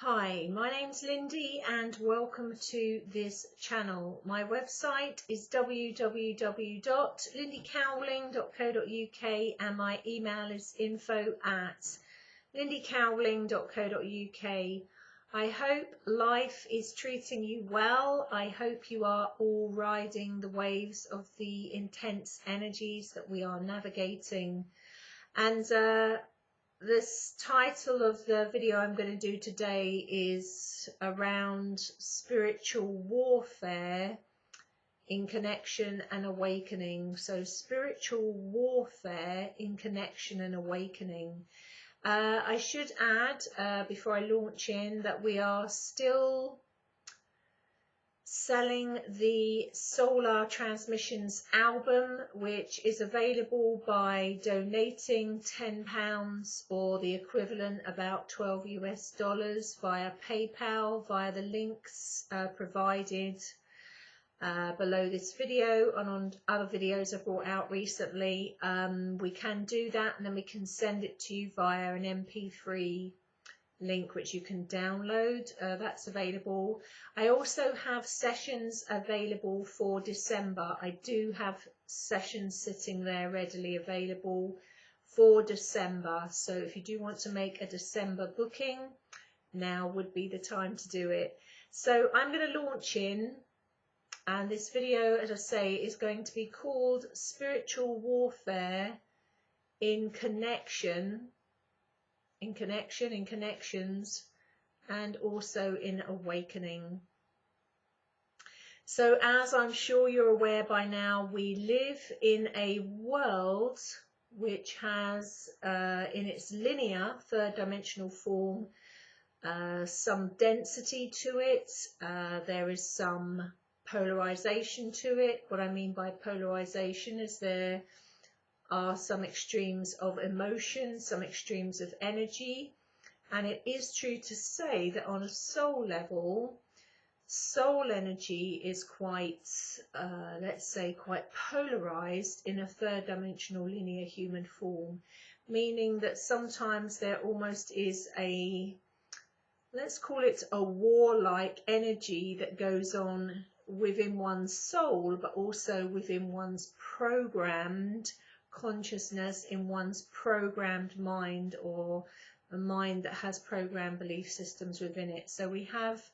Hi, my name's Lindy and welcome to this channel. My website is www.lindycowling.co.uk and my email is info@lindycowling.co.uk. I hope life is treating you well. I hope you are all riding the waves of the intense energies that we are navigating. And this title of the video I'm going to do today is around spiritual warfare in connection and awakening. So spiritual warfare in connection and awakening. I should add before I launch in that we are still selling the Solar Transmissions album, which is available by donating £10 or the equivalent, about $12 US, via PayPal, via the links provided below this video and on other videos I've brought out recently. We can do that and then we can send it to you via an MP3 link which you can download. That's available. I also have sessions available for December. I do have sessions sitting there readily available for December, so if you do want to make a December booking, now would be the time to do it. So I'm going to launch in, and this video, as I say, is going to be called Spiritual Warfare in connections, and also in awakening. So as I'm sure you're aware by now, we live in a world which has in its linear third dimensional form some density to it. There is some polarization to it. What I mean by polarization is there are some extremes of emotion, some extremes of energy, and it is true to say that on a soul level, soul energy is quite, let's say, quite polarized in a third dimensional linear human form, meaning that sometimes there almost is a, let's call it a warlike energy that goes on within one's soul, but also within one's programmed consciousness, in one's programmed mind, or a mind that has programmed belief systems within it. So we have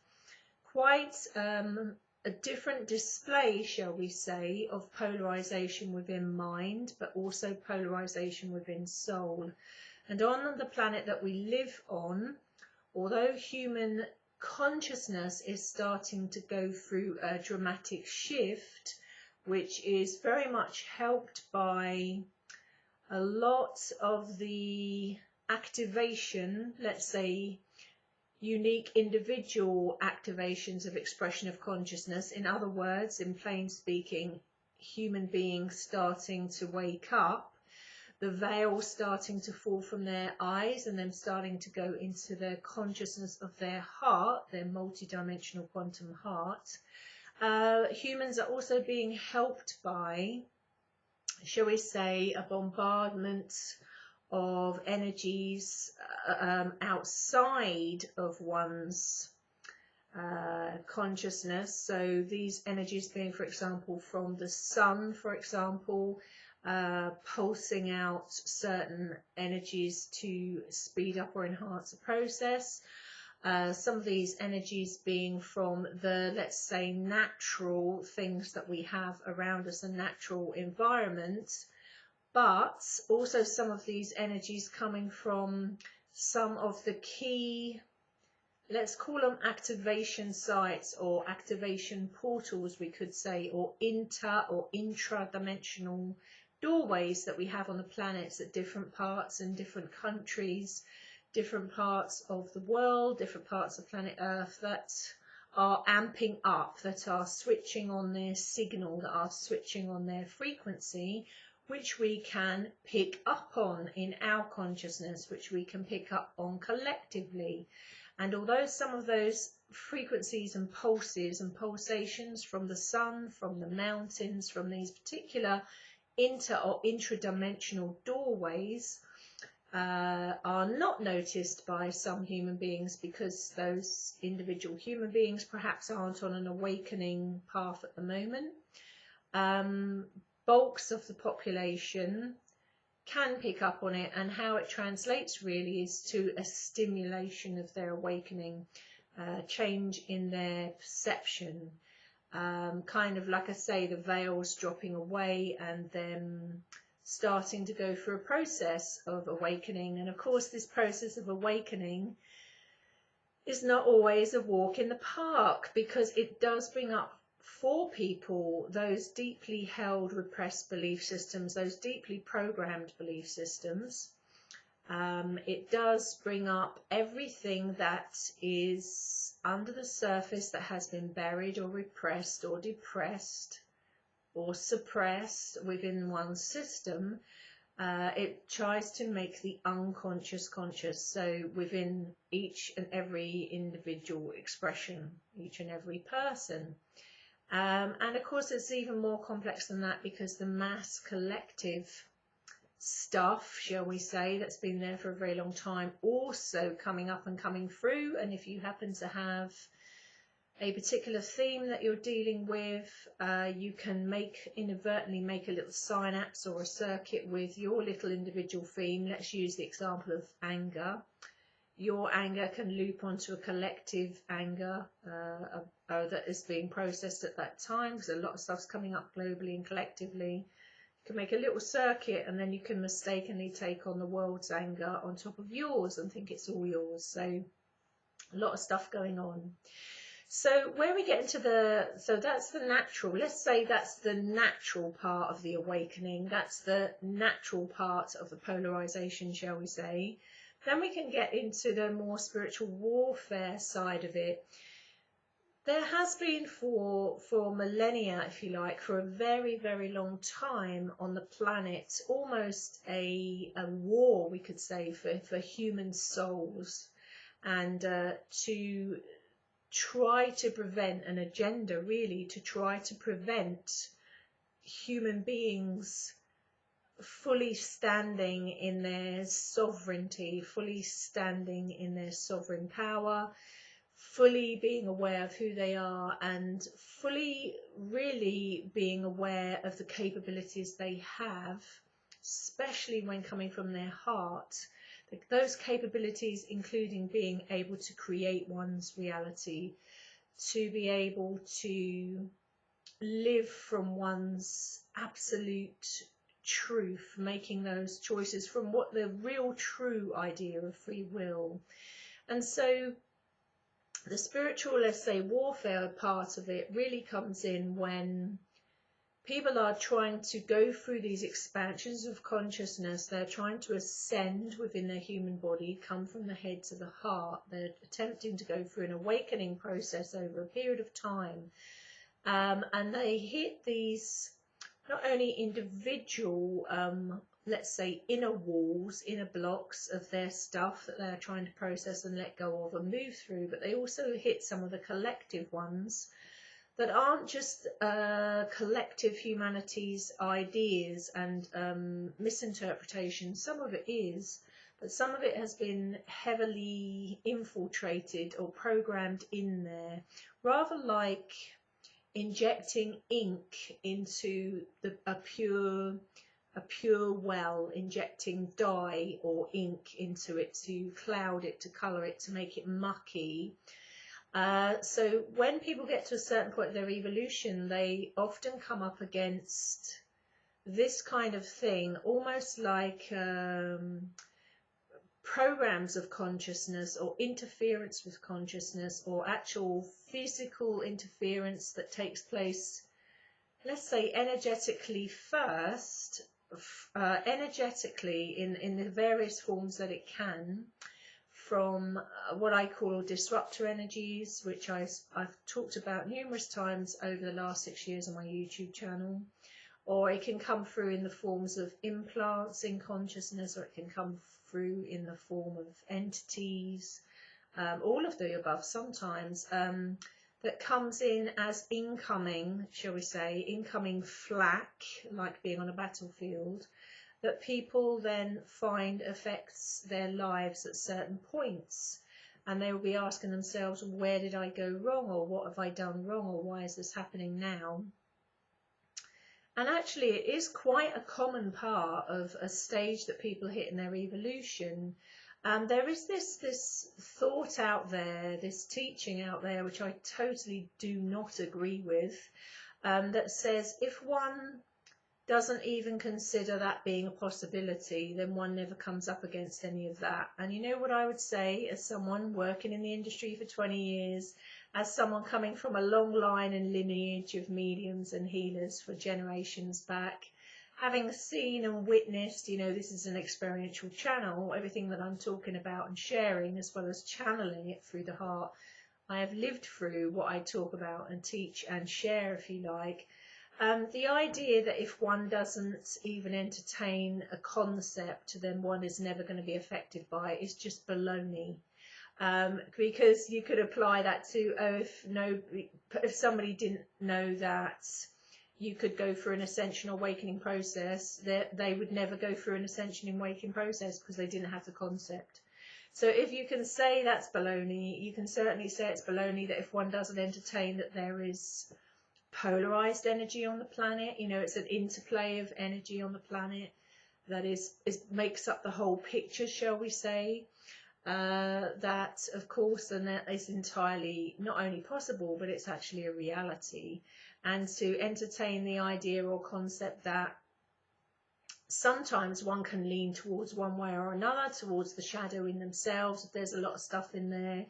quite a different display, shall we say, of polarization within mind, but also polarization within soul. And on the planet that we live on, although human consciousness is starting to go through a dramatic shift, which is very much helped by a lot of the activation, let's say, unique individual activations of expression of consciousness. In other words, in plain speaking, human beings starting to wake up, the veil starting to fall from their eyes and then starting to go into the consciousness of their heart, their multidimensional quantum heart. Humans are also being helped by, shall we say, a bombardment of energies outside of one's consciousness. So these energies being, for example, from the sun, for example, pulsing out certain energies to speed up or enhance the process. Some of these energies being from the, let's say, natural things that we have around us, a natural environment, but also some of these energies coming from some of the key, let's call them activation sites or activation portals, we could say, or intra-dimensional doorways that we have on the planets at different parts and different countries, different parts of the world, different parts of planet Earth, that are amping up, that are switching on their signal, that are switching on their frequency, which we can pick up on in our consciousness, which we can pick up on collectively. And although some of those frequencies and pulses and pulsations from the sun, from the mountains, from these particular intra-dimensional doorways are not noticed by some human beings because those individual human beings perhaps aren't on an awakening path at the moment. Bulks of the population can pick up on it, and how it translates really is to a stimulation of their awakening, change in their perception, kind of like I say, the veils dropping away and them starting to go through a process of awakening. And of course this process of awakening is not always a walk in the park, because it does bring up for people those deeply held repressed belief systems, those deeply programmed belief systems. It does bring up everything that is under the surface that has been buried or repressed or depressed or suppressed within one's system. It tries to make the unconscious conscious, so within each and every individual expression, each and every person. And of course it's even more complex than that, because the mass collective stuff, shall we say, that's been there for a very long time also coming up and coming through. And if you happen to have a particular theme that you're dealing with, you can inadvertently make a little synapse or a circuit with your little individual theme. Let's use the example of anger. Your anger can loop onto a collective anger that is being processed at that time, because a lot of stuff's coming up globally and collectively. You can make a little circuit, and then you can mistakenly take on the world's anger on top of yours and think it's all yours. So a lot of stuff going on. So where we get into so that's the natural, let's say that's the natural part of the awakening, that's the natural part of the polarization, shall we say. Then we can get into the more spiritual warfare side of it. There has been for millennia, if you like, for a very, very long time on the planet, almost a war, we could say, for human souls, and to try to prevent an agenda, really, to try to prevent human beings fully standing in their sovereignty, fully standing in their sovereign power, fully being aware of who they are, and fully really being aware of the capabilities they have, especially when coming from their heart. Those capabilities including being able to create one's reality, to be able to live from one's absolute truth, making those choices from what the real true idea of free will. And so the spiritual, let's say, warfare part of it really comes in when people are trying to go through these expansions of consciousness. They're trying to ascend within their human body, come from the head to the heart. They're attempting to go through an awakening process over a period of time. And they hit these not only individual, let's say, inner walls, inner blocks of their stuff that they're trying to process and let go of and move through, but they also hit some of the collective ones that aren't just collective humanity's ideas and misinterpretations. Some of it is, but some of it has been heavily infiltrated or programmed in there, rather like injecting ink into a pure well, injecting dye or ink into it to cloud it, to colour it, to make it mucky. So when people get to a certain point of their evolution, they often come up against this kind of thing, almost like programs of consciousness or interference with consciousness, or actual physical interference that takes place, let's say, energetically first, energetically in the various forms that it can, from what I call disruptor energies, which I've talked about numerous times over the last 6 years on my YouTube channel, or it can come through in the forms of implants in consciousness, or it can come through in the form of entities, all of the above sometimes, that comes in as incoming, shall we say, incoming flak, like being on a battlefield, that people then find affects their lives at certain points. And they will be asking themselves, where did I go wrong, or what have I done wrong, or why is this happening now? And actually, it is quite a common part of a stage that people hit in their evolution. There is this thought out there, this teaching out there, which I totally do not agree with, that says if one doesn't even consider that being a possibility, then one never comes up against any of that. And you know what I would say, as someone working in the industry for 20 years, as someone coming from a long line and lineage of mediums and healers for generations back, having seen and witnessed, you know, this is an experiential channel, everything that I'm talking about and sharing, as well as channeling it through the heart, I have lived through what I talk about and teach and share, if you like. The idea that if one doesn't even entertain a concept, then one is never going to be affected by it is just baloney. Because you could apply that to, if somebody didn't know that you could go through an ascension awakening process, they would never go through an ascension awakening process because they didn't have the concept. So if you can say that's baloney, you can certainly say it's baloney that if one doesn't entertain that there is polarized energy on the planet, you know, it's an interplay of energy on the planet that makes up the whole picture, shall we say, that of course, and that is entirely not only possible, but it's actually a reality. And to entertain the idea or concept that sometimes one can lean towards one way or another, towards the shadow in themselves, if there's a lot of stuff in there,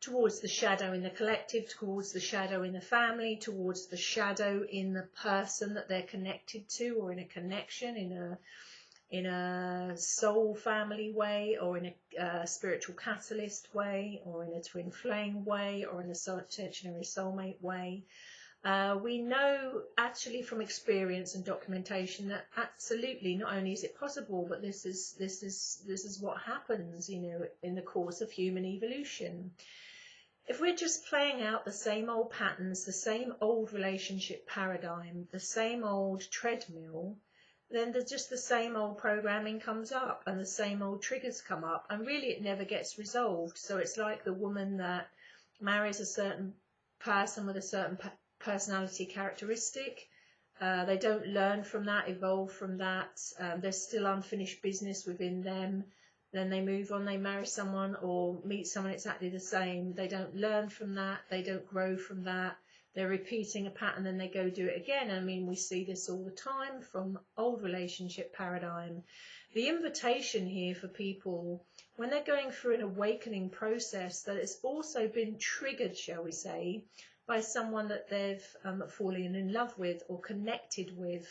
towards the shadow in the collective, towards the shadow in the family, towards the shadow in the person that they're connected to, or in a connection, in a soul family way, or in a spiritual catalyst way, or in a twin flame way, or in a tensionary soulmate way. We know actually from experience and documentation that absolutely not only is it possible, but this is what happens, you know, in the course of human evolution. If we're just playing out the same old patterns, the same old relationship paradigm, the same old treadmill, then there's just the same old programming comes up and the same old triggers come up, and really it never gets resolved. So it's like the woman that marries a certain person with a certain personality characteristic. They don't learn from that, evolve from that. There's still unfinished business within them. Then they move on, they marry someone or meet someone exactly the same. They don't learn from that, they don't grow from that. They're repeating a pattern, then they go do it again. I mean, we see this all the time from old relationship paradigm. The invitation here for people, when they're going through an awakening process, that it's also been triggered, shall we say, by someone that they've fallen in love with or connected with,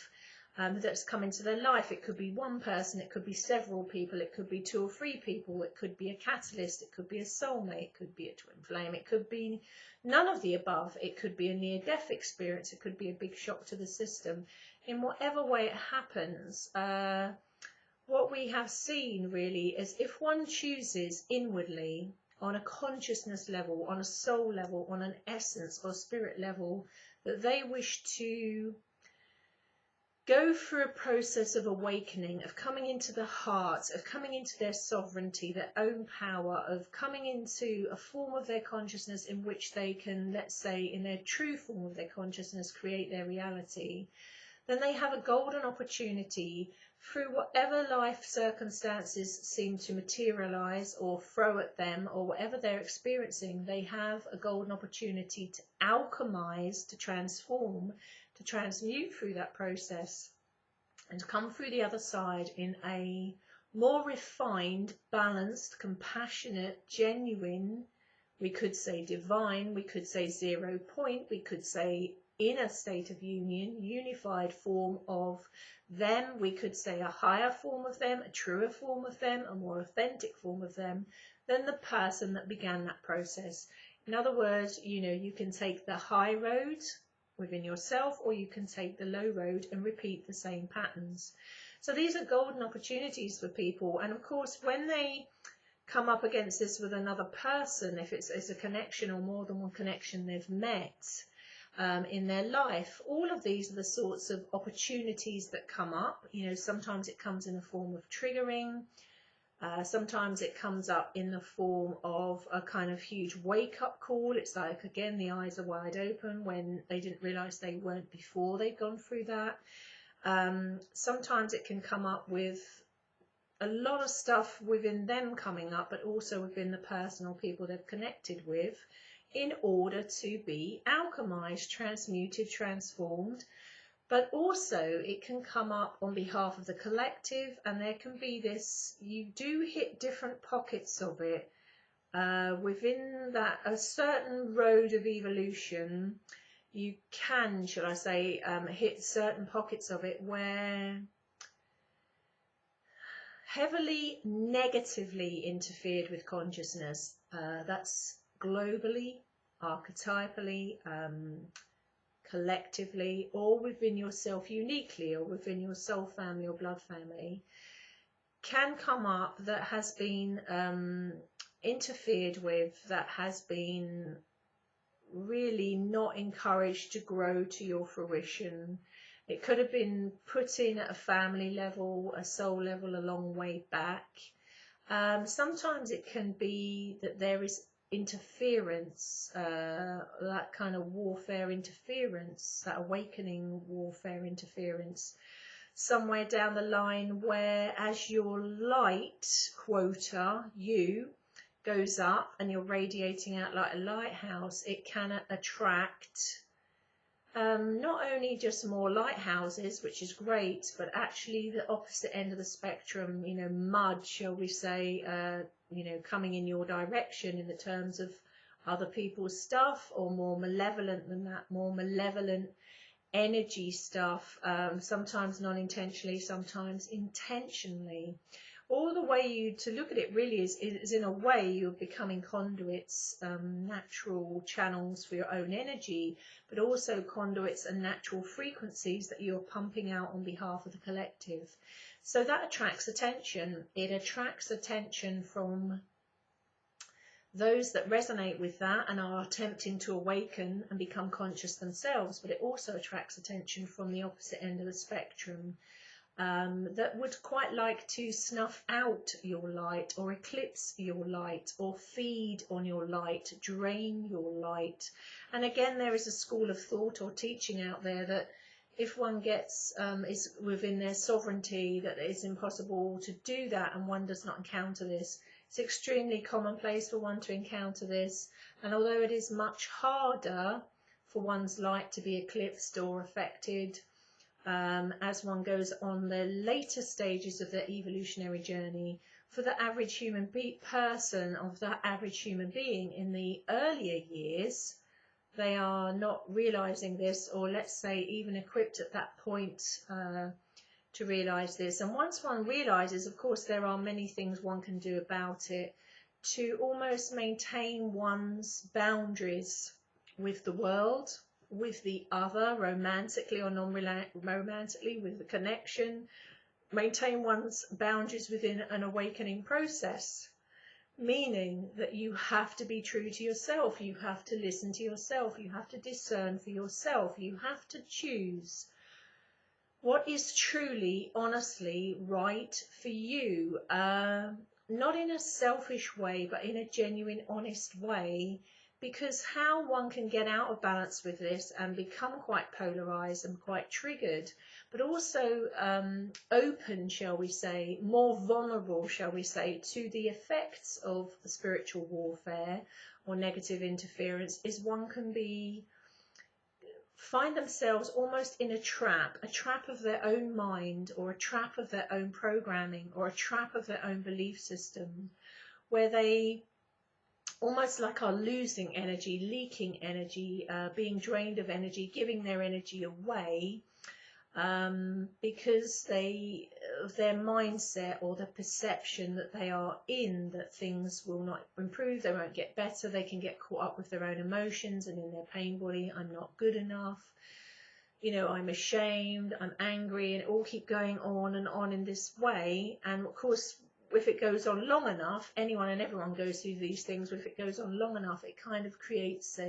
that's come into their life. It could be one person, it could be several people, it could be 2 or 3 people, it could be a catalyst, it could be a soulmate, it could be a twin flame, it could be none of the above, it could be a near-death experience, it could be a big shock to the system. In whatever way it happens, what we have seen really is if one chooses inwardly, on a consciousness level, on a soul level, on an essence or spirit level, that they wish to go through a process of awakening, of coming into the heart, of coming into their sovereignty, their own power, of coming into a form of their consciousness in which they can, let's say, in their true form of their consciousness, create their reality, then they have a golden opportunity through whatever life circumstances seem to materialize or throw at them, or whatever they're experiencing. They have a golden opportunity to alchemize, to transform, to transmute through that process, and to come through the other side in a more refined, balanced, compassionate, genuine, we could say divine, we could say 0 point, we could say inner state of union, unified form of them, we could say a higher form of them, a truer form of them, a more authentic form of them than the person that began that process. In other words, you know, you can take the high road within yourself, or you can take the low road and repeat the same patterns. So these are golden opportunities for people. And of course, when they come up against this with another person, if it's a connection or more than one connection they've met, in their life. All of these are the sorts of opportunities that come up. You know, sometimes it comes in the form of triggering. Sometimes it comes up in the form of a kind of huge wake-up call. It's like, again, the eyes are wide open when they didn't realise they weren't before they'd gone through that. Sometimes it can come up with a lot of stuff within them coming up, but also within the person or people they've connected with, in order to be alchemized, transmuted, transformed. But also it can come up on behalf of the collective, and there can be this, you do hit different pockets of it within that, a certain road of evolution. You can, shall I say, hit certain pockets of it where heavily negatively interfered with consciousness. That's globally, archetypally, collectively, or within yourself uniquely, or within your soul family or blood family, can come up that has been interfered with, that has been really not encouraged to grow to your fruition. It could have been put in at a family level, a soul level, a long way back. Sometimes it can be that there is interference, that kind of warfare interference, that awakening warfare interference, somewhere down the line where, as your light quota, you, goes up and you're radiating out like a lighthouse, it can attract not only just more lighthouses, which is great, but actually the opposite end of the spectrum, you know, mud, shall we say, you know, coming in your direction in the terms of other people's stuff, or more malevolent than that, more malevolent energy stuff, sometimes non-intentionally, sometimes intentionally. All the way to look at it really is in a way you're becoming conduits, natural channels for your own energy, but also conduits and natural frequencies that you're pumping out on behalf of the collective. So that attracts attention. It attracts attention from those that resonate with that and are attempting to awaken and become conscious themselves, but it also attracts attention from the opposite end of the spectrum. That would quite like to snuff out your light, or eclipse your light, or feed on your light, drain your light. And again, there is a school of thought or teaching out there that if one gets, is within their sovereignty, that it's impossible to do that, and one does not encounter this. It's extremely commonplace for one to encounter this, and although it is much harder for one's light to be eclipsed or affected, as one goes on the later stages of their evolutionary journey, for the average human person, of the average human being in the earlier years, they are not realizing this, or let's say even equipped at that point to realize this. And once one realizes, of course, there are many things one can do about it to almost maintain one's boundaries with the world, with the other, romantically or non-romantically, with the connection, maintain one's boundaries within an awakening process, meaning that you have to be true to yourself, you have to listen to yourself, you have to discern for yourself, you have to choose what is truly, honestly right for you, not in a selfish way, but in a genuine, honest way. Because how one can get out of balance with this and become quite polarized and quite triggered, but also open, shall we say, more vulnerable, shall we say, to the effects of the spiritual warfare or negative interference, is one can find themselves almost in a trap of their own mind, or a trap of their own programming, or a trap of their own belief system, where they almost like are losing energy, leaking energy, being drained of energy, giving their energy away, because their mindset or the perception that they are in, that things will not improve, they won't get better, they can get caught up with their own emotions and in their pain body. I'm not good enough, you know, I'm ashamed, I'm angry, and it all keep going on and on in this way. And of course, if it goes on long enough, anyone and everyone goes through these things, but if it goes on long enough, it kind of creates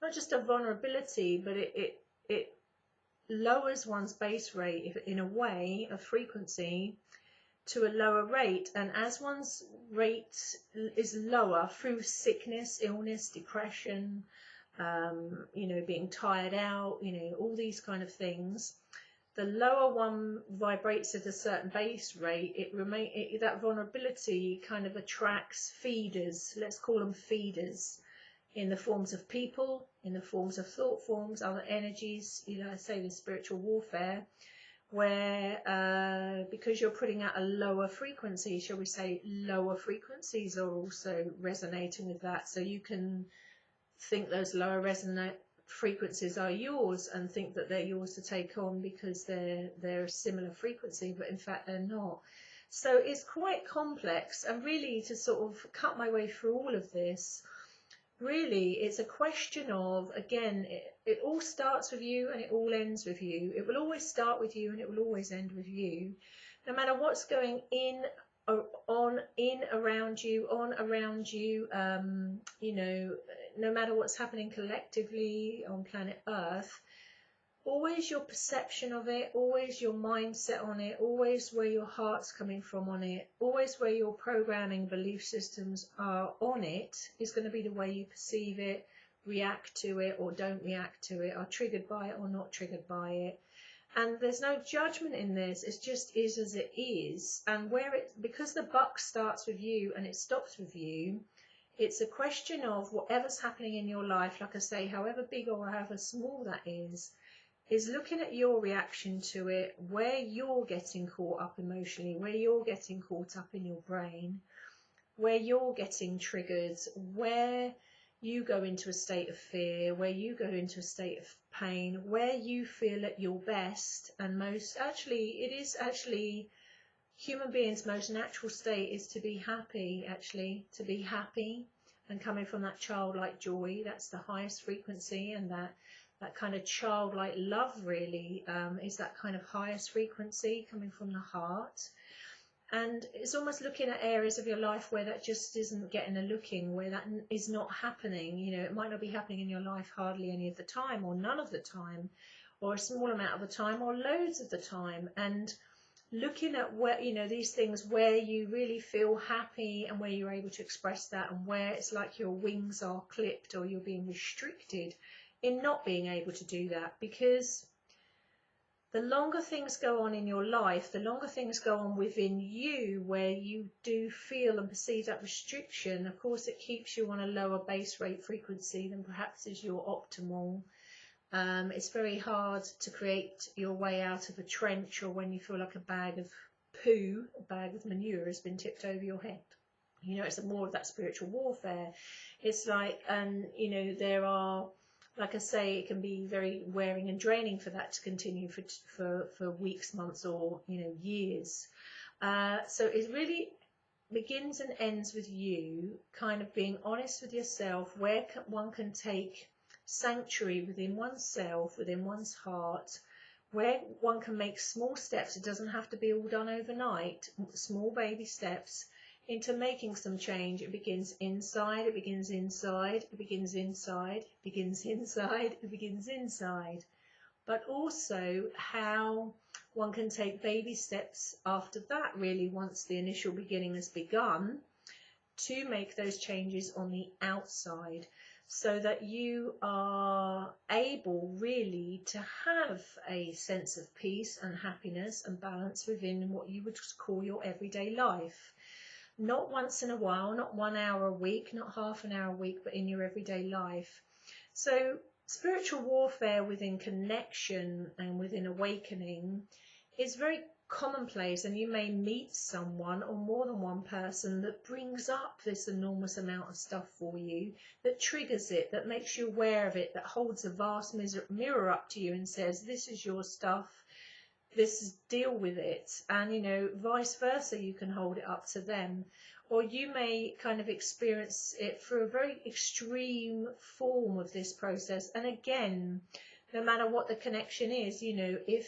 not just a vulnerability, but it lowers one's base rate in a way of frequency to a lower rate. And as one's rate is lower through sickness, illness, depression, you know, being tired out, you know, all these kind of things, the lower one vibrates at a certain base rate, that vulnerability kind of attracts feeders, let's call them feeders, in the forms of people, in the forms of thought forms, other energies, you know, I say with spiritual warfare, where because you're putting out a lower frequency, shall we say, lower frequencies are also resonating with that. So you can think those lower resonant frequencies are yours and think that they're yours to take on because they're a similar frequency, but in fact they're not. So it's quite complex, and really, to sort of cut my way through all of this, really it's a question of, again, it all starts with you and it all ends with you. It will always start with you and it will always end with you, no matter what's going around you, you know, no matter what's happening collectively on planet Earth. Always your perception of it, always your mindset on it, always where your heart's coming from on it, always where your programming belief systems are on it is going to be the way you perceive it, react to it or don't react to it, are triggered by it or not triggered by it. And there's no judgment in this, it just is as it is. And because the buck starts with you and it stops with you, it's a question of whatever's happening in your life, like I say, however big or however small that is looking at your reaction to it, where you're getting caught up emotionally, where you're getting caught up in your brain, where you're getting triggered, where you go into a state of fear, where you go into a state of pain, where you feel at your best. And it is actually human beings' most natural state is to be happy, actually, to be happy and coming from that childlike joy. That's the highest frequency, and that kind of childlike love really is that kind of highest frequency coming from the heart. And it's almost looking at areas of your life where that just isn't getting a looking, where that is not happening. You know, it might not be happening in your life hardly any of the time, or none of the time, or a small amount of the time, or loads of the time. And looking at where, you know, these things where you really feel happy and where you're able to express that, and where it's like your wings are clipped or you're being restricted in not being able to do that. Because the longer things go on in your life, the longer things go on within you where you do feel and perceive that restriction, of course it keeps you on a lower base rate frequency than perhaps is your optimal. It's very hard to create your way out of a trench, or when you feel like a bag of poo, a bag of manure has been tipped over your head. You know, it's more of that spiritual warfare. It's like, and you know, there are, like I say, it can be very wearing and draining for that to continue for weeks, months, or, you know, years. So it really begins and ends with you kind of being honest with yourself, where one can take sanctuary within oneself, within one's heart, where one can make small steps. It doesn't have to be all done overnight, small baby steps into making some change. It begins inside, it begins inside, it begins inside, it begins inside, it begins inside. But also how one can take baby steps after that, really, once the initial beginning has begun, to make those changes on the outside, so that you are able really to have a sense of peace and happiness and balance within what you would call your everyday life. Not once in a while, not 1 hour a week, not half an hour a week, but in your everyday life. So spiritual warfare within connection and within awakening is very commonplace, and you may meet someone or more than one person that brings up this enormous amount of stuff for you, that triggers it, that makes you aware of it, that holds a vast mirror up to you and says, this is your stuff, deal with it. And, you know, vice versa, you can hold it up to them. Or you may kind of experience it through a very extreme form of this process. And again, no matter what the connection is, you know, if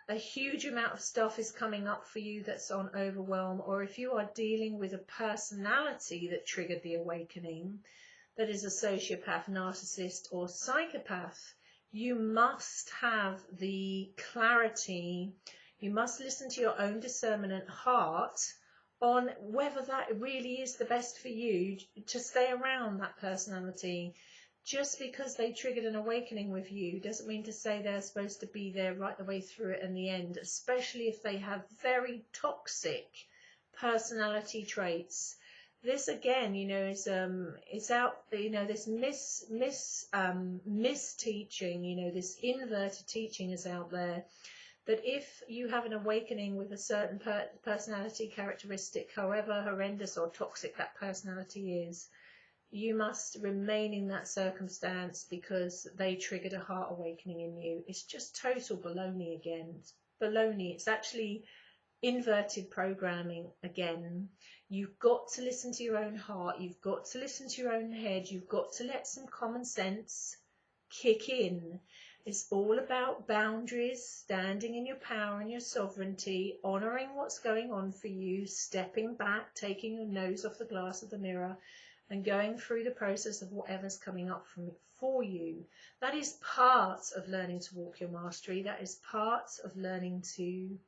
a huge amount of stuff is coming up for you that's on overwhelm, or if you are dealing with a personality that triggered the awakening, that is a sociopath, narcissist, or psychopath, you must have the clarity, you must listen to your own discernment and heart on whether that really is the best for you to stay around that personality. Just because they triggered an awakening with you doesn't mean to say they're supposed to be there right the way through it in the end, especially if they have very toxic personality traits. This again, you know, is out, you know, this misteaching, you know, this inverted teaching is out there, that if you have an awakening with a certain personality characteristic, however horrendous or toxic that personality is, you must remain in that circumstance because they triggered a heart awakening in you. It's just total baloney again. It's baloney. It's actually inverted programming again. You've got to listen to your own heart. You've got to listen to your own head. You've got to let some common sense kick in. It's all about boundaries, standing in your power and your sovereignty, honouring what's going on for you, stepping back, taking your nose off the glass of the mirror, and going through the process of whatever's coming up from it for you. That is part of learning to walk your mastery. That is part of learning to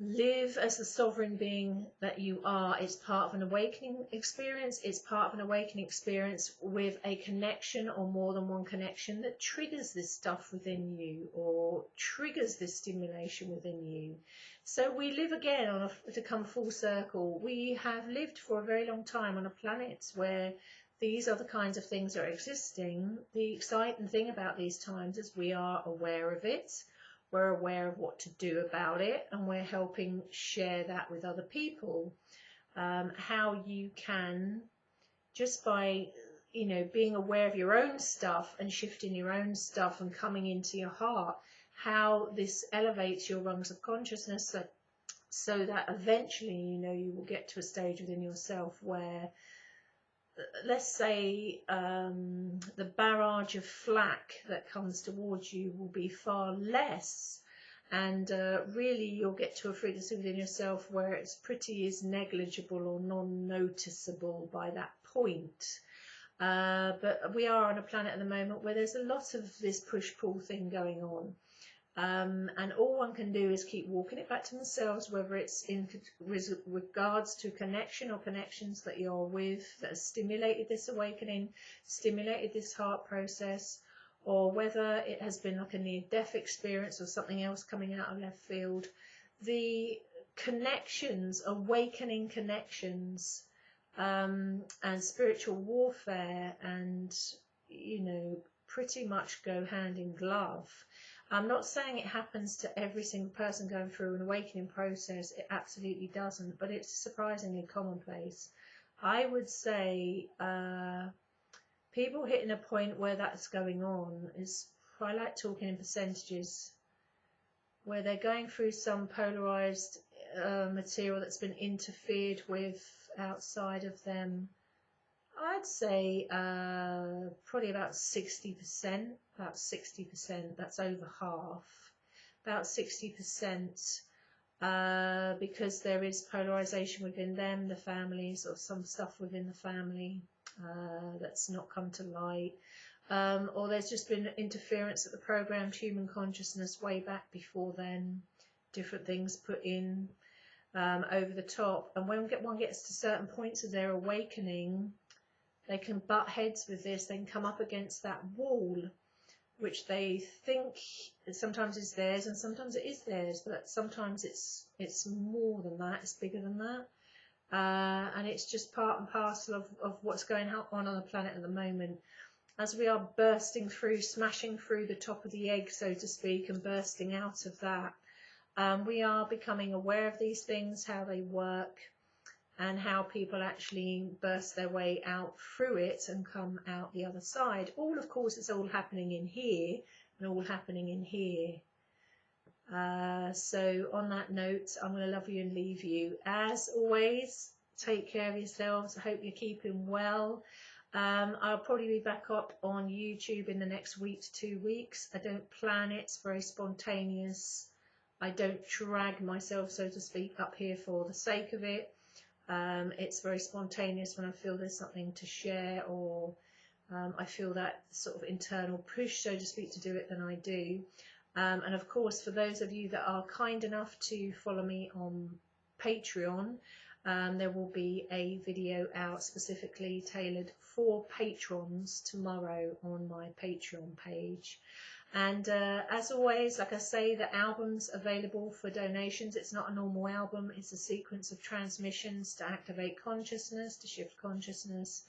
live as the sovereign being that you are. It's part of an awakening experience. It's part of an awakening experience with a connection or more than one connection that triggers this stuff within you or triggers this stimulation within you. So we live again to come full circle. We have lived for a very long time on a planet where these are the kinds of things that are existing. The exciting thing about these times is we are aware of it. We're aware of what to do about it, and we're helping share that with other people. How you can, just by, you know, being aware of your own stuff and shifting your own stuff and coming into your heart, how this elevates your rungs of consciousness so that eventually, you know, you will get to a stage within yourself where, let's say, the barrage of flack that comes towards you will be far less, and really you'll get to a frequency within yourself where it's pretty is negligible or non-noticeable by that point. But we are on a planet at the moment where there's a lot of this push-pull thing going on. And all one can do is keep walking it back to themselves, whether it's in regards to connection or connections that you're with that has stimulated this awakening, stimulated this heart process, or whether it has been like a near-death experience or something else coming out of left field. The connections, awakening connections, and spiritual warfare, and, you know, pretty much go hand in glove. I'm not saying it happens to every single person going through an awakening process. It absolutely doesn't, but it's surprisingly commonplace. I would say people hitting a point where that's going on is, I like talking in percentages, where they're going through some polarized material that's been interfered with outside of them. I'd say probably about 60%, that's over half, about 60%, because there is polarization within them, the families, or some stuff within the family that's not come to light, or there's just been interference at the programmed human consciousness way back before then, different things put in over the top, and when one gets to certain points of their awakening, they can butt heads with this. They can come up against that wall, which they think sometimes is theirs and sometimes it is theirs, but sometimes it's more than that, it's bigger than that. And it's just part and parcel of what's going on the planet at the moment. As we are bursting through, smashing through the top of the egg, so to speak, and bursting out of that, we are becoming aware of these things, how they work, and how people actually burst their way out through it and come out the other side. All, of course, it's all happening in here and all happening in here. So on that note, I'm going to love you and leave you. As always, take care of yourselves. I hope you're keeping well. I'll probably be back up on YouTube in the next week to 2 weeks. I don't plan it. It's very spontaneous. I don't drag myself, so to speak, up here for the sake of it. It's very spontaneous when I feel there's something to share, or I feel that sort of internal push, so to speak, to do it, then I do. And of course, for those of you that are kind enough to follow me on Patreon, there will be a video out specifically tailored for patrons tomorrow on my Patreon page. And as always, like I say, the album's available for donations. It's not a normal album. It's a sequence of transmissions to activate consciousness, to shift consciousness.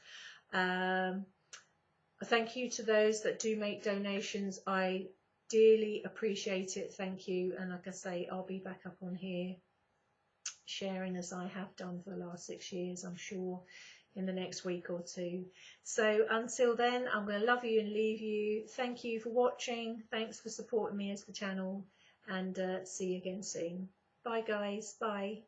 Thank you to those that do make donations. I dearly appreciate it. Thank you. And like I say, I'll be back up on here sharing as I have done for the last 6 years, I'm sure, in the next week or two. So until then, I'm going to love you and leave you. Thank you for watching. Thanks for supporting me as the channel, and see you again soon. Bye guys. Bye.